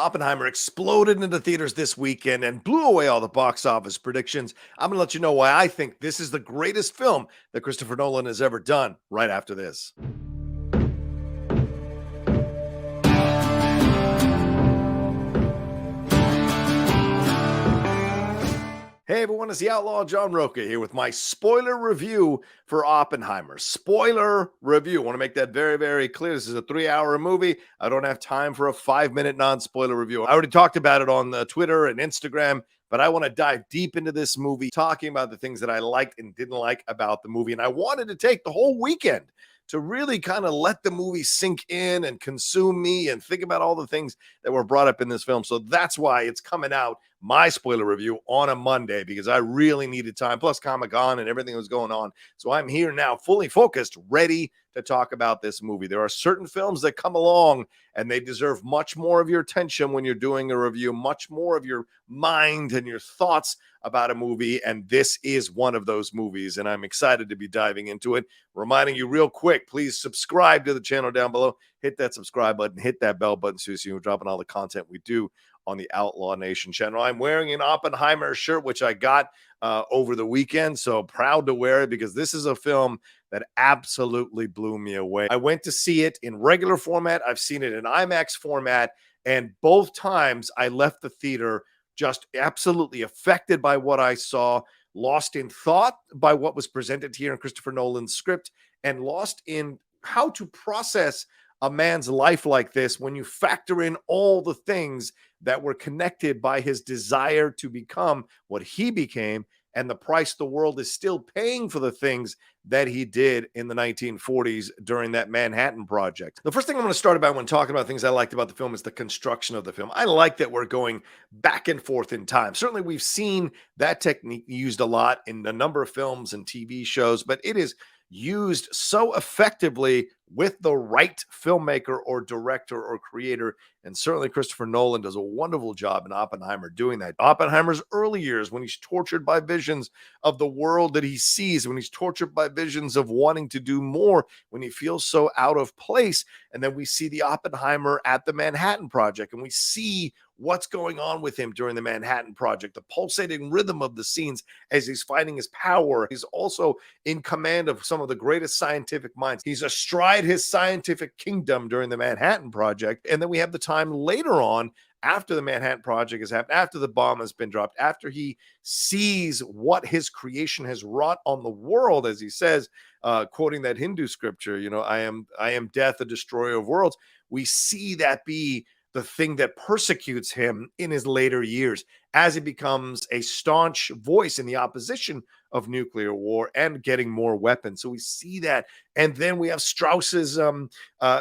Oppenheimer exploded into theaters this weekend and blew away all the box office predictions. I'm going to let you know why I think this is the greatest film that Christopher Nolan has ever done right after this. Hey everyone, it's the Outlaw John Rocha here with my spoiler review for Oppenheimer. Spoiler review. I want to make that very, very clear. This is a 3-hour movie. I don't have time for a 5-minute non-spoiler review. I already talked about it on Twitter and Instagram, but I want to dive deep into this movie, talking about the things that I liked and didn't like about the movie. And I wanted to take the whole weekend to really kind of let the movie sink in and consume me and think about all the things that were brought up in this film. So that's why it's coming out, my spoiler review, on a Monday, because I really needed time, plus Comic-Con and everything that was going on. So I'm here now, fully focused, ready to talk about this movie. There are certain films that come along and they deserve much more of your attention when you're doing a review, much more of your mind and your thoughts about a movie, and this is one of those movies, and I'm excited to be diving into it. Reminding you real quick, please subscribe to the channel down below. Hit that subscribe button, hit that bell button so you're dropping all the content we do on the Outlaw Nation channel. I'm wearing an Oppenheimer shirt, which I got over the weekend, so proud to wear it because this is a film that absolutely blew me away. I went to see it in regular format. I've seen it in IMAX format, and both times I left the theater just absolutely affected by what I saw, lost in thought by what was presented here in Christopher Nolan's script, and lost in how to process a man's life like this when you factor in all the things that were connected by his desire to become what he became and the price the world is still paying for the things that he did in the 1940s during that Manhattan Project. The first thing I'm going to start about when talking about things I liked about the film is the construction of the film. I like that we're going back and forth in time. Certainly we've seen that technique used a lot in a number of films and TV shows, but it is used so effectively with the right filmmaker or director or creator. And certainly Christopher Nolan does a wonderful job in Oppenheimer doing that. Oppenheimer's early years, when he's tortured by visions of the world that he sees, when he's tortured by visions of wanting to do more, when he feels so out of place. And then we see the Oppenheimer at the Manhattan Project, and we see what's going on with him during the Manhattan Project, the pulsating rhythm of the scenes as he's finding his power. He's also in command of some of the greatest scientific minds. He's astride his scientific kingdom during the Manhattan Project. And then we have the time later on, after the Manhattan Project has happened, after the bomb has been dropped, after he sees what his creation has wrought on the world, as he says, quoting that Hindu scripture, I am death, the destroyer of worlds. We see that be the thing that persecutes him in his later years as he becomes a staunch voice in the opposition of nuclear war and getting more weapons. So we see that. And then we have Strauss's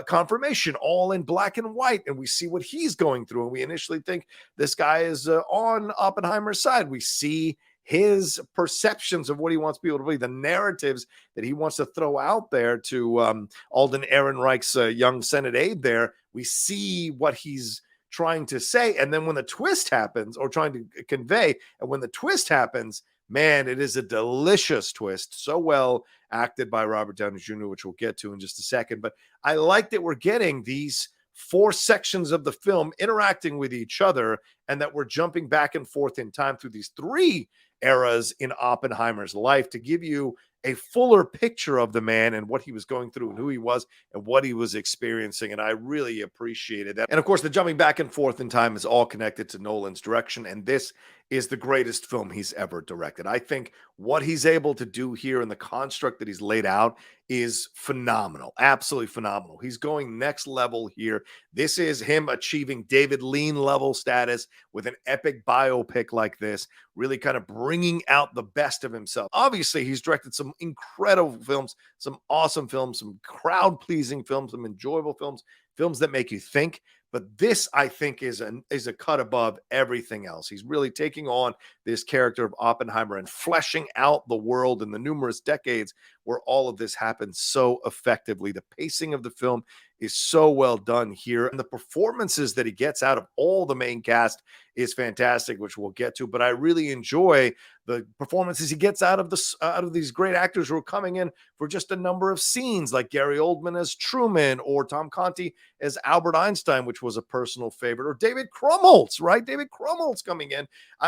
confirmation, all in black and white. And we see what he's going through. And we initially think this guy is on Oppenheimer's side. We see his perceptions of what he wants people to believe, the narratives that he wants to throw out there to Alden Ehrenreich's young Senate aide there. We see what he's trying to say. And then when the twist happens, or trying to convey, and when the twist happens, man, it is a delicious twist. So well acted by Robert Downey Jr., which we'll get to in just a second. But I like that we're getting these 4 sections of the film interacting with each other, and that we're jumping back and forth in time through these 3 eras in Oppenheimer's life to give you a fuller picture of the man and what he was going through and who he was and what he was experiencing. And I really appreciated that. And of course, the jumping back and forth in time is all connected to Nolan's direction. And this is the greatest film he's ever directed. I think what he's able to do here and the construct that he's laid out is phenomenal, absolutely phenomenal. He's going next level here. This is him achieving David Lean level status with an epic biopic like this, really kind of bringing out the best of himself. Obviously, he's directed some incredible films, some awesome films, some crowd-pleasing films, some enjoyable films, films that make you think. But this, I think, is a cut above everything else. He's really taking on this character of Oppenheimer and fleshing out the world in the numerous decades where all of this happened so effectively. The pacing of the film is so well done here. And the performances that he gets out of all the main cast is fantastic, which we'll get to. But I really enjoy the performances he gets out of out of these great actors who are coming in for just a number of scenes, like Gary Oldman as Truman, or Tom Conti as Albert Einstein, which was a personal favorite, or David Krumholtz, right? David Krumholtz coming in.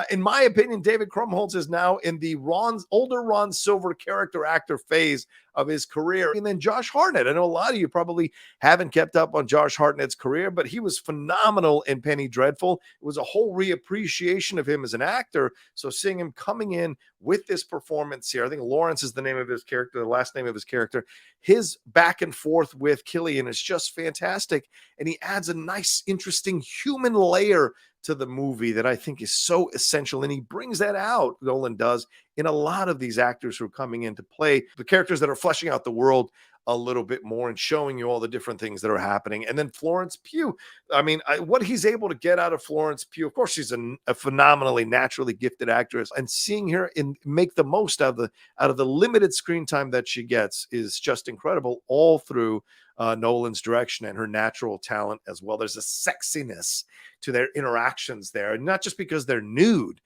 In my opinion, David Krumholtz is now in the older Ron Silver character actor phase of his career. And then Josh Hartnett. I know a lot of you probably haven't kept up on Josh Hartnett's career, but he was phenomenal in Penny Dreadful. It was a whole reappreciation of him as an actor. So seeing him coming in with this performance here, I think Lawrence is the name of his character, the last name of his character. His back and forth with Cillian is just fantastic. And he adds a nice, interesting human layer to the movie that I think is so essential. And he brings that out, Nolan does, in a lot of these actors who are coming in to play the characters that are fleshing out the world a little bit more and showing you all the different things that are happening. And then Florence Pugh, I mean, what he's able to get out of Florence Pugh, of course, she's a phenomenally naturally gifted actress, and seeing her make the most out of the limited screen time that she gets is just incredible, all through Nolan's direction and her natural talent as well. There's a sexiness to their interactions there, not just because they're nude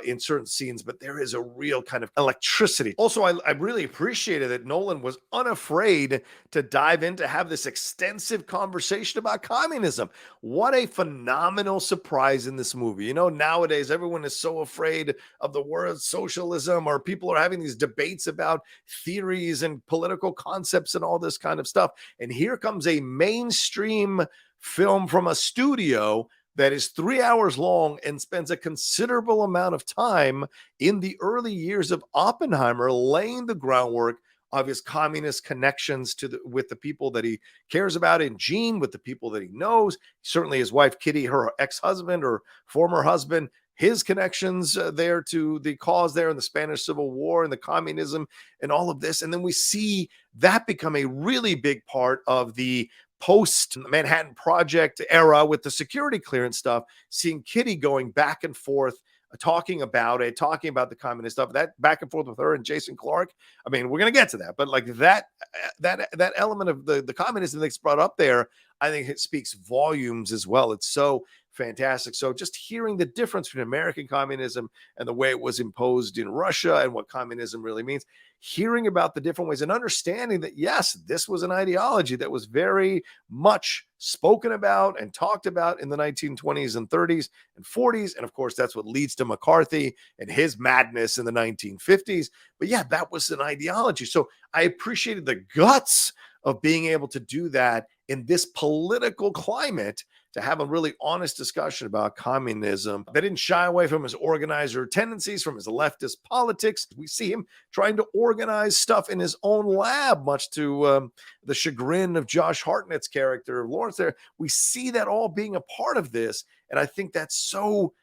in certain scenes, but there is a real kind of electricity. Also, I really appreciated that Nolan was unafraid to dive in to have this extensive conversation about communism. What a phenomenal surprise in this movie. You know, nowadays everyone is so afraid of the word socialism, or people are having these debates about theories and political concepts and all this kind of stuff. And here comes a mainstream film from a studio that is 3 hours long and spends a considerable amount of time in the early years of Oppenheimer laying the groundwork of his communist connections with the people that he cares about in Gene, with the people that he knows, certainly his wife Kitty, her ex-husband or former husband, his connections there to the cause there in the Spanish Civil War and the communism and all of this. And then we see that become a really big part of the post Manhattan Project era with the security clearance stuff, seeing Kitty going back and forth, talking about the communist stuff, that back and forth with her and Jason Clarke. I mean, we're going to get to that, but like that element of the communism that's brought up there, I think it speaks volumes as well. It's so fantastic. So just hearing the difference between American communism and the way it was imposed in Russia and what communism really means, hearing about the different ways and understanding that, yes, this was an ideology that was very much spoken about and talked about in the 1920s and 30s and 40s. And of course, that's what leads to McCarthy and his madness in the 1950s. But yeah, that was an ideology. So I appreciated the guts of being able to do that in this political climate, to have a really honest discussion about communism. They didn't shy away from his organizer tendencies, from his leftist politics. We see him trying to organize stuff in his own lab, much to the chagrin of Josh Hartnett's character of Lawrence there. We see that all being a part of this. And I think that's so,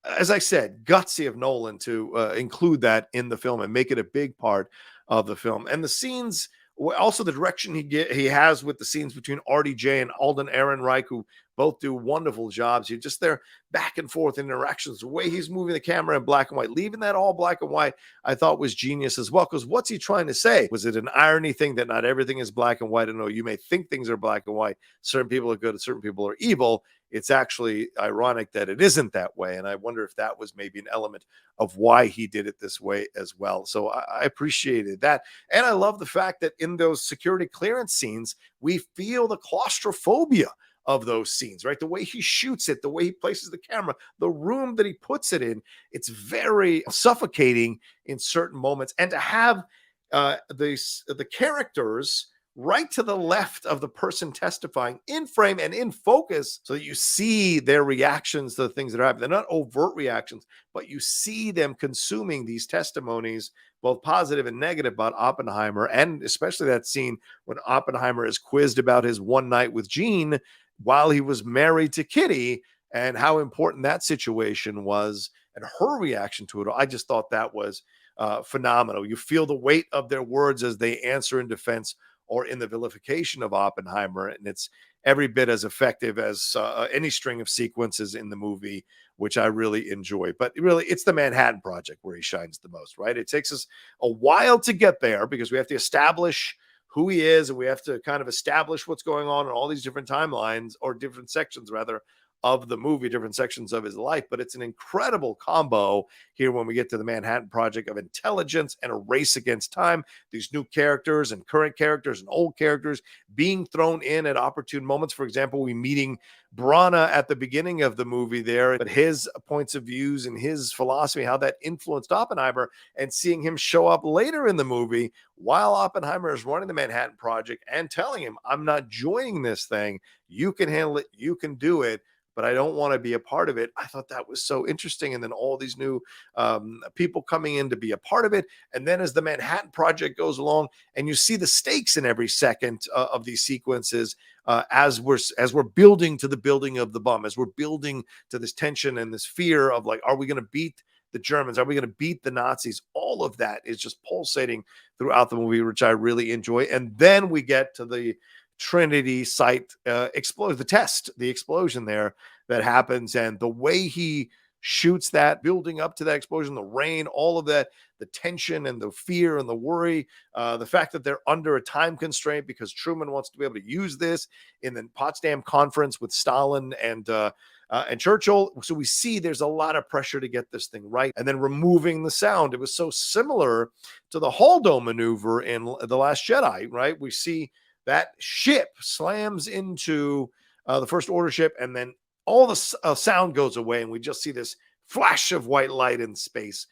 as I said, gutsy of Nolan to include that in the film and make it a big part of the film. And the scenes, also the direction he has with the scenes between RDJ and Alden Ehrenreich, who both do wonderful jobs. You're just there back and forth interactions, the way he's moving the camera in black and white, leaving that all black and white, I thought was genius as well. Because what's he trying to say? Was it an irony thing that not everything is black and white? I know you may think things are black and white. Certain people are good and certain people are evil. It's actually ironic that it isn't that way. And I wonder if that was maybe an element of why he did it this way as well. So I appreciated that. And I love the fact that in those security clearance scenes, we feel the claustrophobia of those scenes, right? The way he shoots it, the way he places the camera, the room that he puts it in, it's very suffocating in certain moments. And to have the characters right to the left of the person testifying in frame and in focus, so that you see their reactions to the things that are happening. They're not overt reactions, but you see them consuming these testimonies, both positive and negative, about Oppenheimer. And especially that scene when Oppenheimer is quizzed about his one night with Gene while he was married to Kitty, and how important that situation was and her reaction to it. I just thought that was phenomenal. You feel the weight of their words as they answer in defense or in the vilification of Oppenheimer. And it's every bit as effective as any string of sequences in the movie, which I really enjoy. But really, it's the Manhattan Project where he shines the most, right? It takes us a while to get there because we have to establish who he is, and we have to kind of establish what's going on in all these different timelines, or different sections rather, of the movie, different sections of his life. But it's an incredible combo here when we get to the Manhattan Project, of intelligence and a race against time. These new characters and current characters and old characters being thrown in at opportune moments. For example, we meeting Brana at the beginning of the movie there, but his points of views and his philosophy, how that influenced Oppenheimer, and seeing him show up later in the movie while Oppenheimer is running the Manhattan Project and telling him, I'm not joining this thing. You can handle it. You can do it, but I don't want to be a part of it. I thought that was so interesting. And then all these new people coming in to be a part of it. And then as the Manhattan Project goes along, and you see the stakes in every second of these sequences, as we're building to the building of the bomb, as we're building to this tension and this fear of like, are we going to beat the Germans? Are we going to beat the Nazis? All of that is just pulsating throughout the movie, which I really enjoy. And then we get to the Trinity site explode, the explosion there that happens, and the way he shoots that, building up to that explosion, the rain, all of that, the tension and the fear and the worry, the fact that they're under a time constraint because Truman wants to be able to use this in the Potsdam Conference with Stalin and Churchill. So we see there's a lot of pressure to get this thing right. And then removing the sound. It was so similar to the Holdo maneuver in The Last Jedi, right? We see that ship slams into the First Order ship, and then all the sound goes away, and we just see this flash of white light in space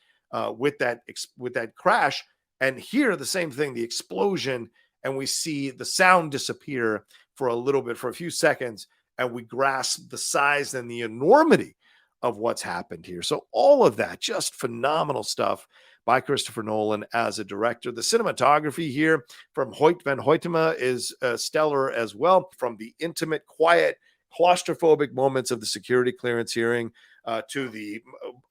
with that crash. And here, the same thing, the explosion, and we see the sound disappear for a little bit, for a few seconds, and we grasp the size and the enormity of what's happened here. So all of that, just phenomenal stuff by Christopher Nolan as a director. The cinematography here from Hoyt van Hoytema is stellar as well. From the intimate, quiet, claustrophobic moments of the security clearance hearing to the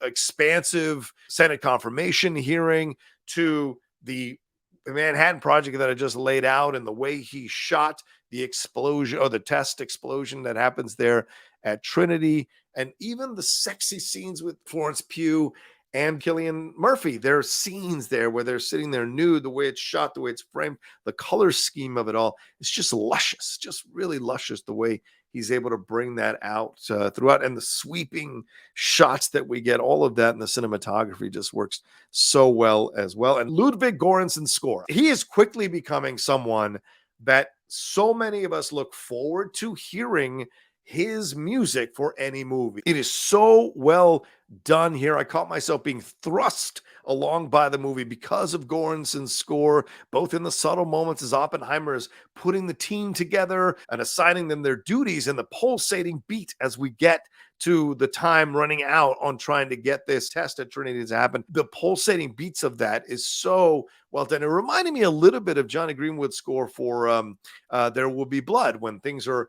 expansive Senate confirmation hearing to the Manhattan Project that I just laid out, and the way he shot the explosion, or the test explosion that happens there at Trinity, and even the sexy scenes with Florence Pugh and Cillian Murphy. There are scenes there where they're sitting there nude, the way it's shot, the way it's framed, the color scheme of it all. It's just luscious, just really luscious, the way he's able to bring that out throughout, and the sweeping shots that we get, all of that, and the cinematography just works so well as well. And Ludwig Göransson's score, he is quickly becoming someone that so many of us look forward to hearing his music for any movie. It is so well done here. I caught myself being thrust along by the movie because of Göransson's score, both in the subtle moments as Oppenheimer is putting the team together and assigning them their duties, and the pulsating beat as we get to the time running out on trying to get this test at Trinity to happen. The pulsating beats of that is so well done. It reminded me a little bit of Johnny Greenwood's score for There Will Be Blood, when things are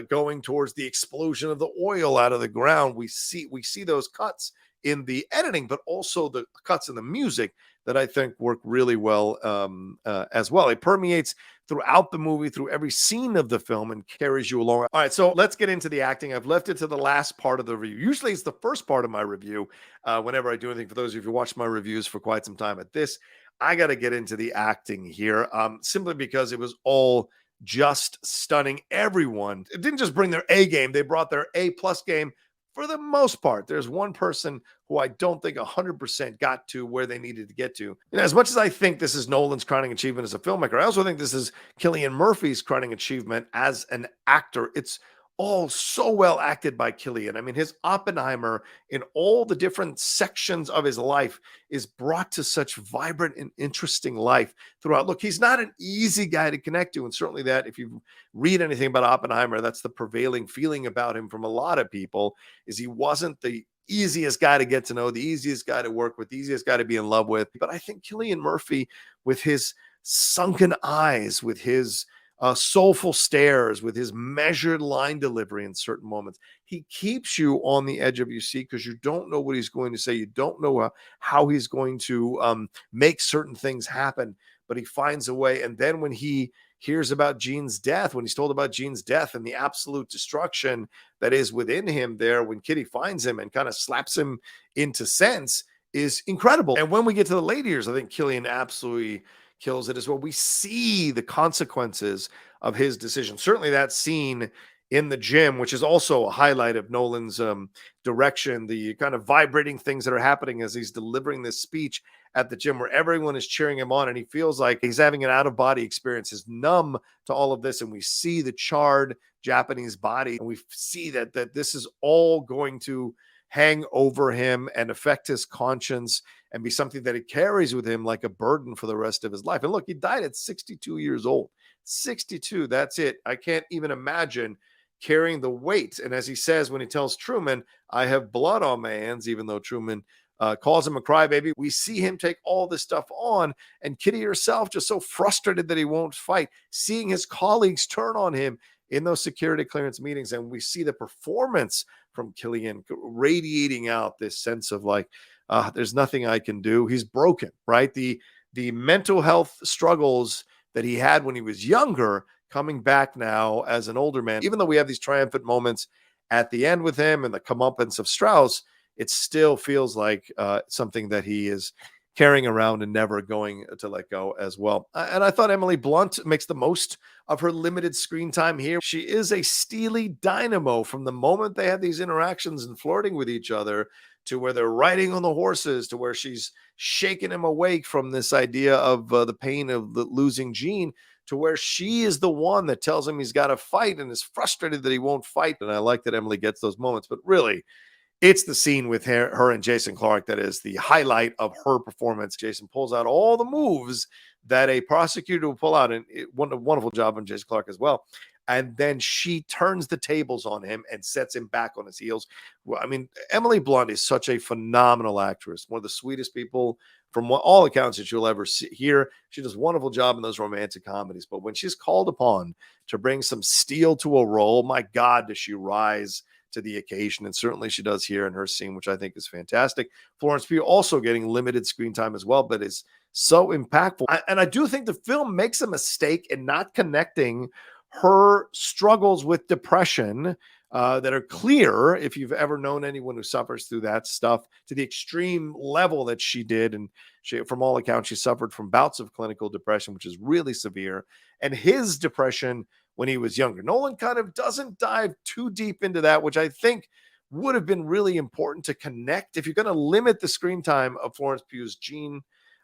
going towards the explosion of the oil out of the ground. We see those cuts in the editing, but also the cuts in the music that I think work really well as well. It permeates throughout the movie, through every scene of the film, and carries you along. All right, so let's get into the acting. I've left it to the last part of the review. Usually it's the first part of my review whenever I do anything. For those of you who watched my reviews for quite some time, at this, I got to get into the acting here simply because it was all just stunning. Everyone, it didn't just bring their A game, they brought their A+ game for the most part. There's one person who I don't think 100% got to where they needed to get to. You know, as much as I think this is Nolan's crowning achievement as a filmmaker, I also think this is Cillian Murphy's crowning achievement as an actor. It's all so well acted by Cillian. I mean, his Oppenheimer in all the different sections of his life is brought to such vibrant and interesting life throughout. Look, he's not an easy guy to connect to, and certainly that, if you read anything about Oppenheimer, that's the prevailing feeling about him from a lot of people, is he wasn't the easiest guy to get to know, the easiest guy to work with, the easiest guy to be in love with. But I think Cillian Murphy, with his sunken eyes, with his soulful stares, with his measured line delivery in certain moments, he keeps you on the edge of your seat because you don't know what he's going to say. You don't know how he's going to make certain things happen, but he finds a way. And then when he hears about Jean's death, when he's told about Jean's death and the absolute destruction that is within him there, when Kitty finds him and kind of slaps him into sense, is incredible. And when we get to the late years, I think Cillian absolutely kills it as well. We see the consequences of his decision. Certainly that scene in the gym, which is also a highlight of Nolan's direction, the kind of vibrating things that are happening as he's delivering this speech at the gym, where everyone is cheering him on and he feels like he's having an out-of-body experience, is numb to all of this. And we see the charred Japanese body, and we see that this is all going to hang over him and affect his conscience and be something that he carries with him like a burden for the rest of his life. And look, he died at 62 years old. 62, that's it. I can't even imagine carrying the weight. And as he says when he tells Truman, I have blood on my hands, even though Truman calls him a crybaby, we see him take all this stuff on, and Kitty herself just so frustrated that he won't fight, seeing his colleagues turn on him in those security clearance meetings. And we see the performance from Cillian radiating out this sense of like, there's nothing I can do. He's broken, right? The mental health struggles that he had when he was younger coming back now as an older man. Even though we have these triumphant moments at the end with him and the comeuppance of Strauss, it still feels like something that he is carrying around and never going to let go as well. And I thought Emily Blunt makes the most of her limited screen time here. She is a steely dynamo from the moment they have these interactions and flirting with each other, to where they're riding on the horses, to where she's shaking him awake from this idea of the pain of the losing Jean, to where she is the one that tells him he's got to fight and is frustrated that he won't fight. And I like that Emily gets those moments, but really, it's the scene with her and Jason Clarke that is the highlight of her performance. Jason pulls out all the moves that a prosecutor will pull out, and a wonderful job on Jason Clarke as well. And then she turns the tables on him and sets him back on his heels. Well, I mean, Emily Blunt is such a phenomenal actress, one of the sweetest people from all accounts that you'll ever hear. She does a wonderful job in those romantic comedies, but when she's called upon to bring some steel to a role, my God, does she rise to the occasion. And certainly she does here in her scene, which I think is fantastic. Florence Pugh also getting limited screen time as well, but is so impactful. And I do think the film makes a mistake in not connecting her struggles with depression that are clear, if you've ever known anyone who suffers through that stuff, to the extreme level that she did. And she, from all accounts, she suffered from bouts of clinical depression, which is really severe. And his depression when he was younger. Nolan kind of doesn't dive too deep into that, which I think would have been really important to connect. If you're going to limit the screen time of Florence Pugh's Jean,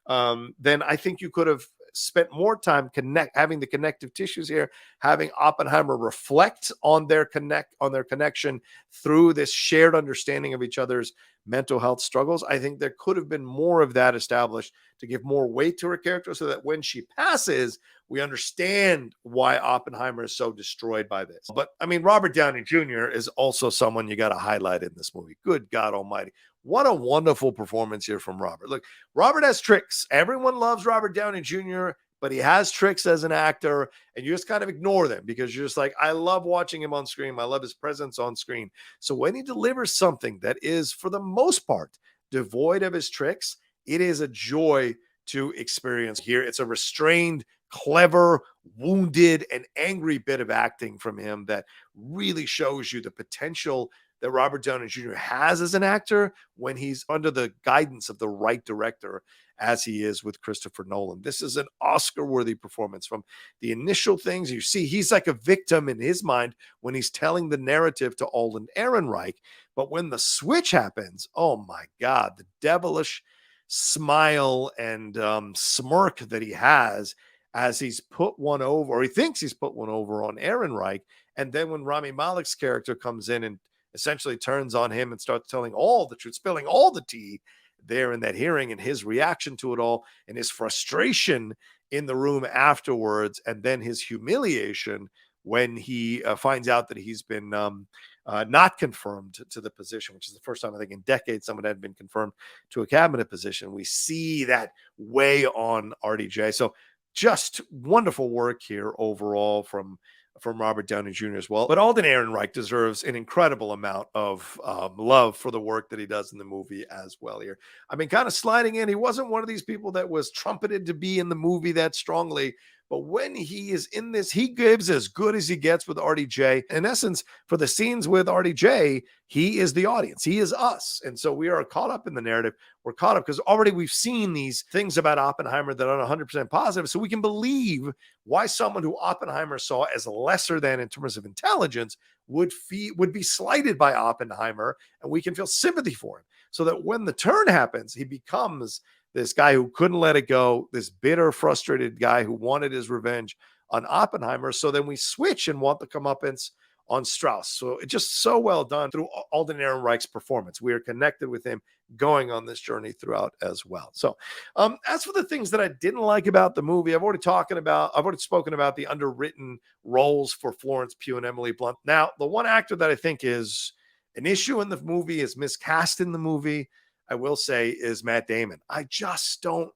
then I think you could have spent more time having the connective tissues here, having Oppenheimer reflect on their connection through this shared understanding of each other's mental health struggles. I think there could have been more of that established to give more weight to her character, so that when she passes, we understand why Oppenheimer is so destroyed by this. But I mean, Robert Downey Jr. is also someone you got to highlight in this movie. Good God Almighty. What a wonderful performance here from Robert. Look, Robert has tricks. Everyone loves Robert Downey Jr., but he has tricks as an actor, and you just kind of ignore them because you're just like, I love watching him on screen. I love his presence on screen. So when he delivers something that is, for the most part, devoid of his tricks, it is a joy to experience here. It's a restrained, clever, wounded, and angry bit of acting from him that really shows you the potential that Robert Downey Jr. has as an actor when he's under the guidance of the right director, as he is with Christopher Nolan. This is an Oscar-worthy performance. From the initial things you see, he's like a victim in his mind when he's telling the narrative to Alden Ehrenreich. But when the switch happens, oh my God, the devilish smile and smirk that he has as he's put one over, or he thinks he's put one over on Ehrenreich. And then when Rami Malek's character comes in and essentially turns on him and starts telling all the truth, spilling all the tea there in that hearing, and his reaction to it all, and his frustration in the room afterwards, and then his humiliation when he finds out that he's been not confirmed to the position, which is the first time I think in decades someone had been confirmed to a cabinet position. We see that weigh on RDJ. So just wonderful work here overall from Robert Downey Jr. as well. But Alden Ehrenreich deserves an incredible amount of love for the work that he does in the movie as well here. I mean, kind of sliding in. He wasn't one of these people that was trumpeted to be in the movie that strongly, But when he is in this, he gives as good as he gets with RDJ. In essence, for the scenes with RDJ, he is the audience. He is us. And so we are caught up in the narrative. We're caught up because already we've seen these things about Oppenheimer that aren't 100% positive. So we can believe why someone who Oppenheimer saw as lesser than in terms of intelligence would be slighted by Oppenheimer, and we can feel sympathy for him. So that when the turn happens, he becomes this guy who couldn't let it go, this bitter, frustrated guy who wanted his revenge on Oppenheimer. So then we switch and want the comeuppance on Strauss. So it's just so well done through Alden Ehrenreich's performance. We are connected with him going on this journey throughout as well. So as for the things that I didn't like about the movie, I've already spoken about the underwritten roles for Florence Pugh and Emily Blunt. Now, the one actor that I think is an issue in the movie, is miscast in the movie, I will say, is Matt Damon. I just don't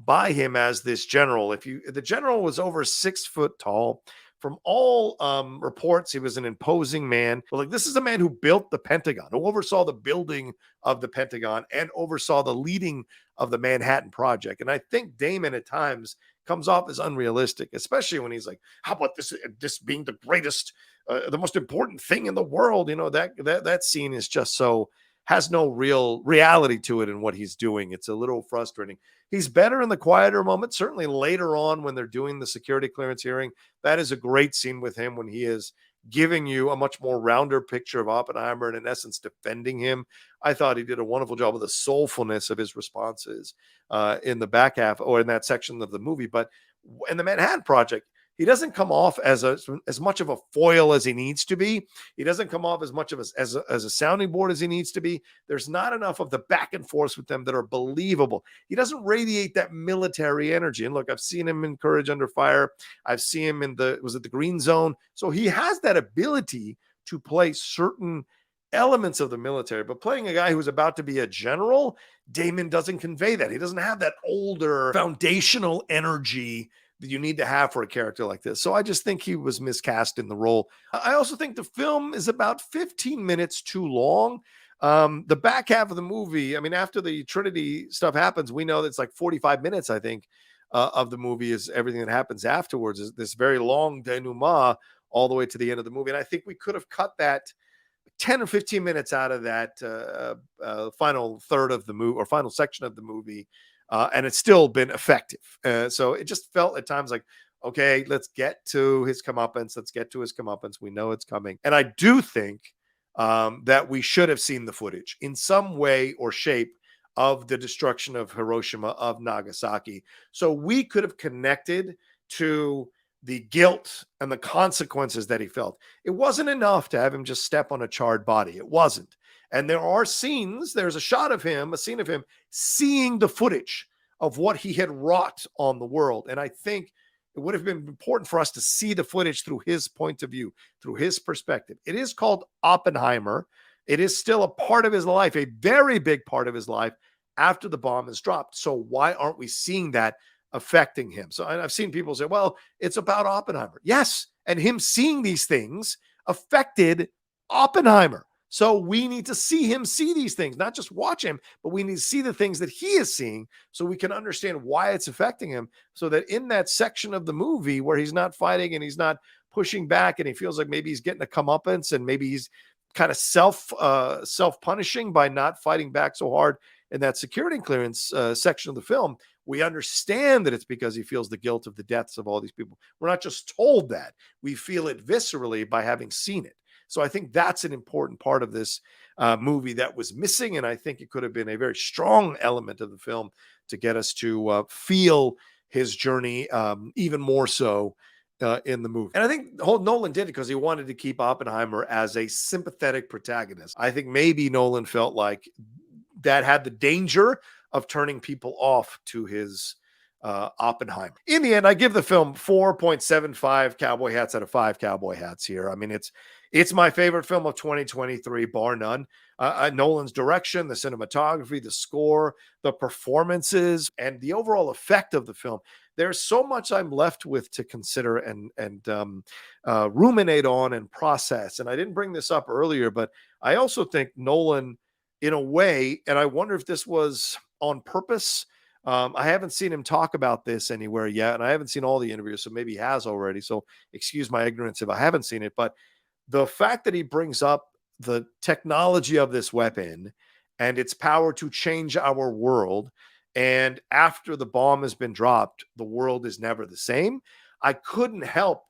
buy him as this general. The general was over 6 foot tall. From all reports, he was an imposing man. But like, this is a man who built the Pentagon, who oversaw the building of the Pentagon and oversaw the leading of the Manhattan Project. And I think Damon at times comes off as unrealistic, especially when he's like, "How about this being the greatest, the most important thing in the world?" You know, that scene is just so, has no real reality to it in what he's doing. It's a little frustrating. He's better in the quieter moments, certainly later on when they're doing the security clearance hearing. That is a great scene with him when he is giving you a much more rounder picture of Oppenheimer and in essence defending him. I thought he did a wonderful job of the soulfulness of his responses in the back half or in that section of the movie. But in the Manhattan Project, he doesn't come off as much of a foil as he needs to be. He doesn't come off as much of as a sounding board as he needs to be. There's not enough of the back and forth with them that are believable. He doesn't radiate that military energy. And look, I've seen him in Courage Under Fire. I've seen him in the Green Zone. So he has that ability to play certain elements of the military, but playing a guy who's about to be a general, Damon doesn't convey that. He doesn't have that older foundational energy that you need to have for a character like this. So I just think he was miscast in the role. I also think the film is about 15 minutes too long. The back half of the movie, I mean, after the Trinity stuff happens, we know that it's like 45 minutes, I think, of the movie is everything that happens afterwards, is this very long denouement all the way to the end of the movie. And I think we could have cut that 10 or 15 minutes out of that final third of the movie or final section of the movie. And it's still been effective. So it just felt at times like, okay, let's get to his comeuppance. Let's get to his comeuppance. We know it's coming. And I do think that we should have seen the footage in some way or shape of the destruction of Hiroshima, of Nagasaki. So we could have connected to the guilt and the consequences that he felt. It wasn't enough to have him just step on a charred body. It wasn't. And there are scenes, there's a scene of him seeing the footage of what he had wrought on the world. And I think it would have been important for us to see the footage through his point of view, through his perspective. It is called Oppenheimer. It is still a part of his life, a very big part of his life after the bomb is dropped. So why aren't we seeing that affecting him? So I've seen people say, well, it's about Oppenheimer. Yes. And him seeing these things affected Oppenheimer. So we need to see him see these things, not just watch him, but we need to see the things that he is seeing so we can understand why it's affecting him, so that in that section of the movie where he's not fighting and he's not pushing back and he feels like maybe he's getting a comeuppance and maybe he's kind of self-punishing by not fighting back so hard in that security clearance section of the film, we understand that it's because he feels the guilt of the deaths of all these people. We're not just told that. We feel it viscerally by having seen it. So I think that's an important part of this movie that was missing. And I think it could have been a very strong element of the film to get us to feel his journey even more so in the movie. And I think Nolan did it because he wanted to keep Oppenheimer as a sympathetic protagonist. I think maybe Nolan felt like that had the danger of turning people off to his Oppenheimer. In the end, I give the film 4.75 cowboy hats out of 5 cowboy hats here. I mean, it's my favorite film of 2023, bar none. Nolan's direction, the cinematography, the score, the performances, and the overall effect of the film. There's so much I'm left with to consider and ruminate on and process. And I didn't bring this up earlier, but I also think Nolan, in a way, and I wonder if this was on purpose I haven't seen him talk about this anywhere yet, and I haven't seen all the interviews, so maybe he has already. So excuse my ignorance if I haven't seen it. But the fact that he brings up the technology of this weapon and its power to change our world, and after the bomb has been dropped, the world is never the same. I couldn't help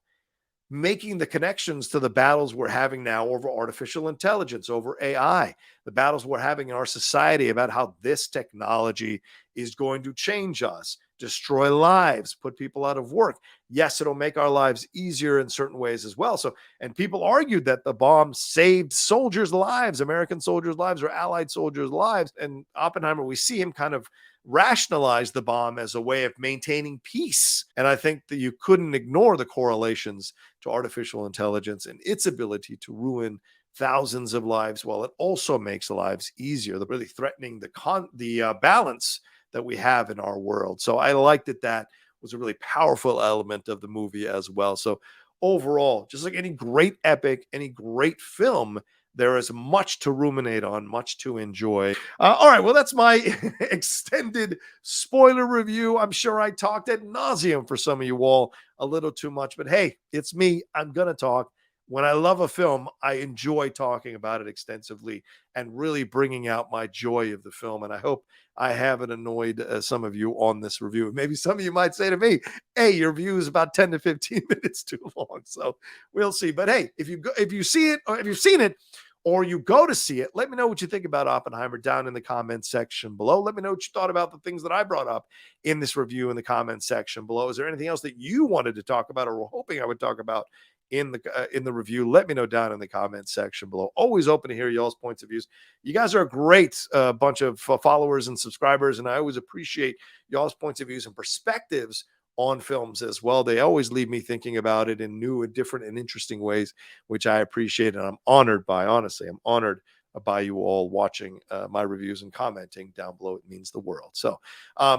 making the connections to the battles we're having now over artificial intelligence, over AI, the battles we're having in our society about how this technology is going to change us, destroy lives, put people out of work. Yes, it'll make our lives easier in certain ways as well. So, and people argued that the bomb saved soldiers' lives, American soldiers' lives, or Allied soldiers' lives. And Oppenheimer, we see him kind of rationalize the bomb as a way of maintaining peace. And I think that you couldn't ignore the correlations to artificial intelligence and its ability to ruin thousands of lives while it also makes lives easier. They're really threatening the balance that we have in our world. So I like that that was a really powerful element of the movie as well. So overall, just like any great epic, any great film, there is much to ruminate on, much to enjoy. All right, well, that's my extended spoiler review. I'm sure I talked ad nauseum for some of you all a little too much, but hey, it's me. I'm going to talk. When I love a film, I enjoy talking about it extensively and really bringing out my joy of the film. And I hope I haven't annoyed some of you on this review. Maybe some of you might say to me, "Hey, your review is about 10 to 15 minutes too long." So we'll see. But hey, if you see it, or if you've seen it, or you go to see it, let me know what you think about Oppenheimer down in the comments section below. Let me know what you thought about the things that I brought up in this review in the comments section below. Is there anything else that you wanted to talk about or were hoping I would talk about in the review? Let me know down in the comments section below. Always open to hear y'all's points of views. You guys are a great bunch of followers and subscribers, and I always appreciate y'all's points of views and perspectives on films as well. They always leave me thinking about it in new and different and interesting ways, which I appreciate and I'm honored by. Honestly, I'm honored by you all watching my reviews and commenting down below. It means the world. So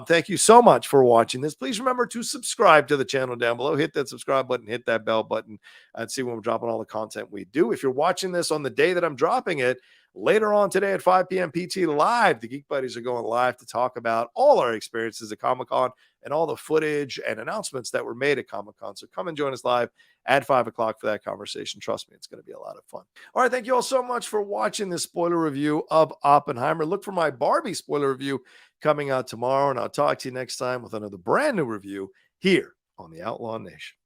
thank you so much for watching this. Please remember to subscribe to the channel down below. Hit that subscribe button, hit that bell button, and see when we're dropping all the content we do. If you're watching this on the day that I'm dropping it, later on today at 5 p.m. PT Live, the Geek Buddies are going live to talk about all our experiences at Comic-Con and all the footage and announcements that were made at Comic-Con. So come and join us live at 5 o'clock for that conversation. Trust me, it's going to be a lot of fun. All right, thank you all so much for watching this spoiler review of Oppenheimer. Look for my Barbie spoiler review coming out tomorrow, and I'll talk to you next time with another brand new review here on the Outlaw Nation.